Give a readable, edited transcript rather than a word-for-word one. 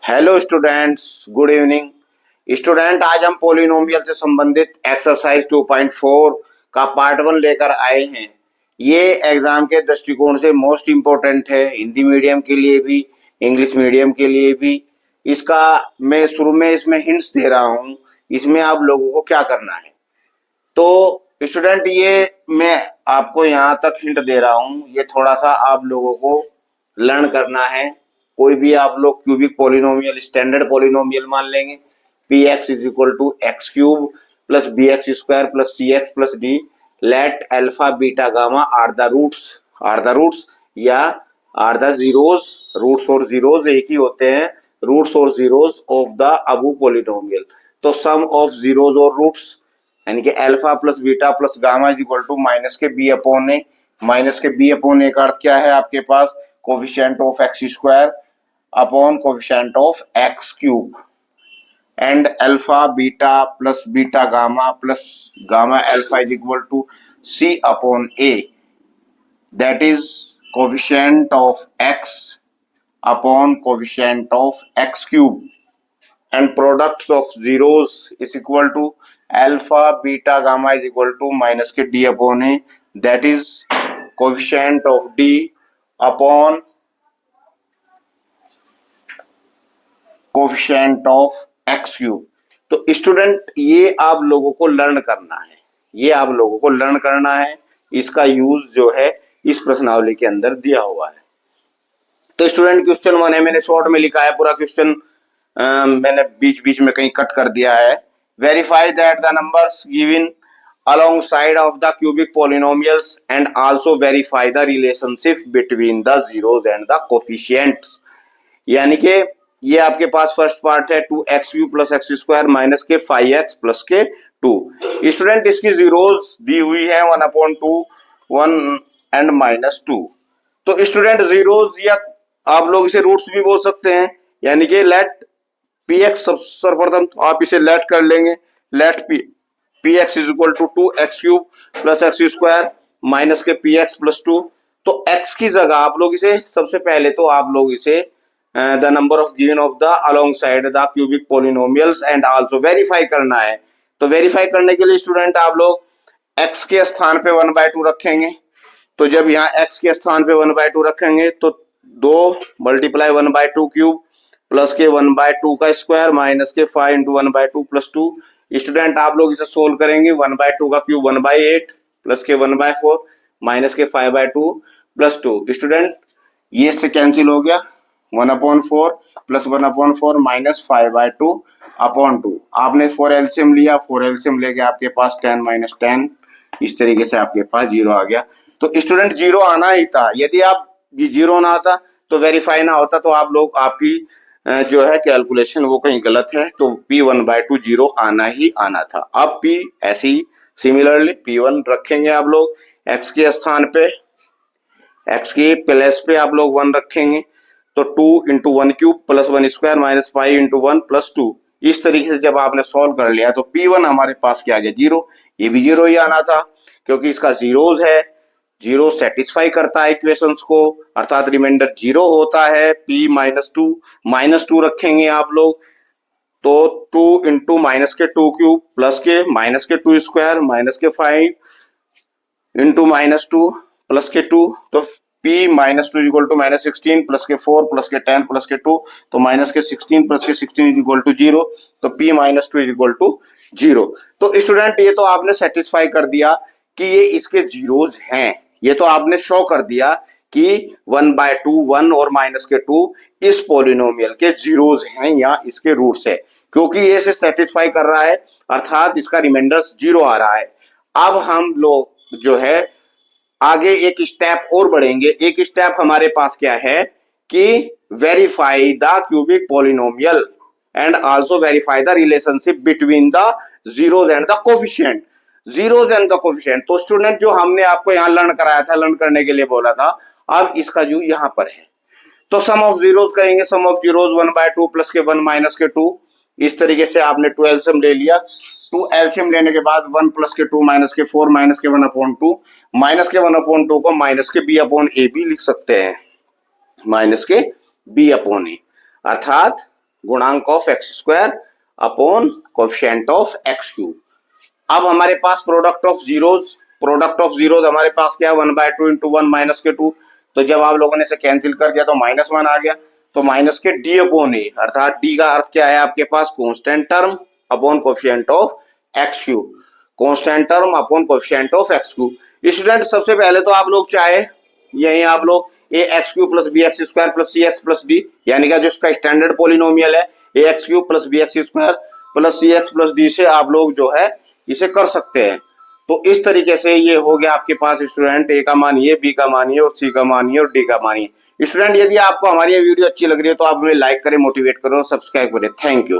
Hello students, good evening. Student, आज हम polynomial से संबंधित एक्सरसाइज 2.4 का पार्ट 1 लेकर आए हैं। ये एग्जाम के दृष्टिकोण से मोस्ट इम्पोर्टेंट है, हिंदी मीडियम के लिए भी, इंग्लिश मीडियम के लिए भी। इसका मैं शुरू में इसमें हिंट्स दे रहा हूँ, इसमें आप लोगों को क्या करना है। तो स्टूडेंट, ये मैं आपको यहाँ तक हिंट दे रहा हूँ, ये थोड़ा सा आप लोगों को लर्न करना है। कोई भी आप लोग क्यूबिक पोलिनोमियल, स्टैंडर्ड पोलिनोमियल मान लेंगे। P X is equal to X cube plus B X square plus C X plus D. Let alpha beta gamma are the roots या आर द जीरोज। रूट्स और zeros एक ही होते हैं, roots और zeros of the अबू polynomial. तो sum of zeros और रूट्स यानी कि alpha plus beta plus gamma is equal to minus के बी अपॉन ए। माइनस के बी अपॉन ए का अर्थ क्या है आपके पास? Coefficient of X square upon coefficient of X cube. And alpha beta plus beta gamma plus gamma alpha is equal to C upon A, that is coefficient of X upon coefficient of X cube. And products of zeros is equal to alpha beta gamma is equal to minus के d upon a, that is coefficient of d upon coefficient of x cube। तो student, ये आप लोगों को learn करना है, ये आप लोगों को लर्न करना है। इसका यूज जो है इस प्रश्नावली के अंदर दिया हुआ है। तो स्टूडेंट, क्वेश्चन 1 है, मैंने शॉर्ट में लिखा है पूरा क्वेश्चन, मैंने बीच बीच में कहीं कट कर दिया है। Verify that the numbers given alongside of the cubic polynomials and also verify the relationship between the zeros and the coefficients। यानी कि ये आपके पास फर्स्ट पार्ट है 2x³ plus X square minus के 5x प्लस के 2। स्टूडेंट, इसकी zeros दी हुई है 1/2, 1 एंड -2। तो स्टूडेंट, जीरोस या आप लोग इसे रूट्स भी बोल सकते हैं, यानी कि लेट पी एक्स सर्वप्रथम तो आप इसे लेट कर लेंगे। Let P X is equal to 2x³ plus X square minus K P X plus 2। तो x की जगह आप लोग इसे सबसे पहले तो आप लोग इसे the number of given of the along side the cubic polynomials and also verify करना है। तो वेरीफाई करने के लिए स्टूडेंट आप लोग x के स्थान पे 1/2 रखेंगे। तो जब यहाँ x के स्थान पे 1/2 रखेंगे तो 2 मल्टीप्लाई 1/2 क्यूब प्लस के 1/2 का स्क्वायर माइनस के 5 इंटू 1/2 प्लस 2। स्टूडेंट, आप लोग इसे सोल्व करेंगे। 1/2 का क्यूब 1/8 प्लस के 1/4 माइनस के 5/2 प्लस 2। स्टूडेंट, ये इससे कैंसिल हो गया, 1/4 प्लस 1/4 माइनस 5/2 अपॉन 2। आपने 4 एलसीएम लिया, 4 एलसीएम लेके आपके पास 10 माइनस 10, इस तरीके से आपके पास 0 आ गया। तो स्टूडेंट, 0 आना ही था। यदि आप ये 0 ना आता तो वेरीफाई ना होता, तो आप लोग आपकी जो है कैलकुलेशन वो कहीं गलत है। तो P1/2 0 आना ही आना था। अब P ऐसे ही सिमिलरली P1 रखेंगे आप लोग x के स्थान पे, x के प्लेस पे आप लोग 1 रखेंगे। तो 2 into 1 cube plus 1 square minus 5 into 1 plus 2। इस तरीके से जब आपने सॉल्व कर लिया तो P1 हमारे पास क्या आ गया? 0। ये भी 0 ही आना था क्योंकि इसका जीरोज है। 0 सेटिस्फाई करता है इक्वेशंस को, अर्थात रिमाइंडर 0 होता है। P-2 रखेंगे आप लोग। तो 2 इंटू माइनस के 2 क्यूब प्लस के माइनस के 2 स्क्वायर माइनस के 5 इंटू -2 प्लस के 2। तो P-2 इक्वल टू -16 प्लस के 4 प्लस के 10 प्लस के 2। तो माइनस के 16 प्लस के 16 इक्वल टू 0। तो P-2 इक्वल टू 0। तो स्टूडेंट, ये तो आपने सेटिस्फाई कर दिया कि ये इसके जीरोज हैं। ये तो आपने शो कर दिया कि 1/2 1 और माइनस के 2 इस पोलिनोमियल के जीरोज हैं या इसके रूट्स है, क्योंकि ये इसे सेटिस्फाई कर रहा है, अर्थात इसका रिमाइंडर 0 आ रहा है। अब हम लोग जो है आगे एक स्टेप और बढ़ेंगे। एक स्टेप हमारे पास क्या है कि verify the cubic polynomial and also verify the relationship between the zeros and the coefficient. Zeros and the coefficient, तो स्टूडेंट जो हमने आपको यहाँ लर्न कराया था, लर्न करने के लिए बोला था, अब इसका जो यहाँ पर है तो सम ऑफ जीरोज करेंगे। सम ऑफ जीरोज 1/2 प्लस के 1 माइनस के 2। इस तरीके से आपने 2 एलसीएम ले लिया। 2 एलसीएम लेने के बाद 1 प्लस के 2 माइनस के 4 माइनस के 1/2 माइनस के 1/2 को माइनस के b अपॉन ए भी लिख सकते हैं, माइनस के b अपॉन ए, अर्थात गुणांक of X square upon coefficient of X cube. अब हमारे पास प्रोडक्ट ऑफ जीरोज हमारे पास क्या है 1/2 इंटू 1 माइनस के 2। तो जब आप लोगों ने इसे कैंसिल कर दिया तो -1 आ गया। तो माइनस के डी अपॉन ए, अर्थात डी का अर्थ क्या है आपके पास constant term upon coefficient of X cube, constant term upon coefficient of X cube. Student सबसे पहले तो आप लोग चाहे यही आप लोग A X cube plus B X square plus C X plus D, यानी कि जो इसका स्टैंडर्ड पोलिनोमियल है A X cube plus B X square plus C X plus D से आप लोग जो है इसे कर सकते हैं। तो इस तरीके से ये हो गया आपके पास स्टूडेंट ए का मानिए, बी का मानिए और सी का मानिए और डी का मानिए। स्टूडेंट यदि आपको हमारी ये वीडियो अच्छी लग रही है तो आप हमें लाइक करें, मोटिवेट करें और सब्सक्राइब करें। Thank you.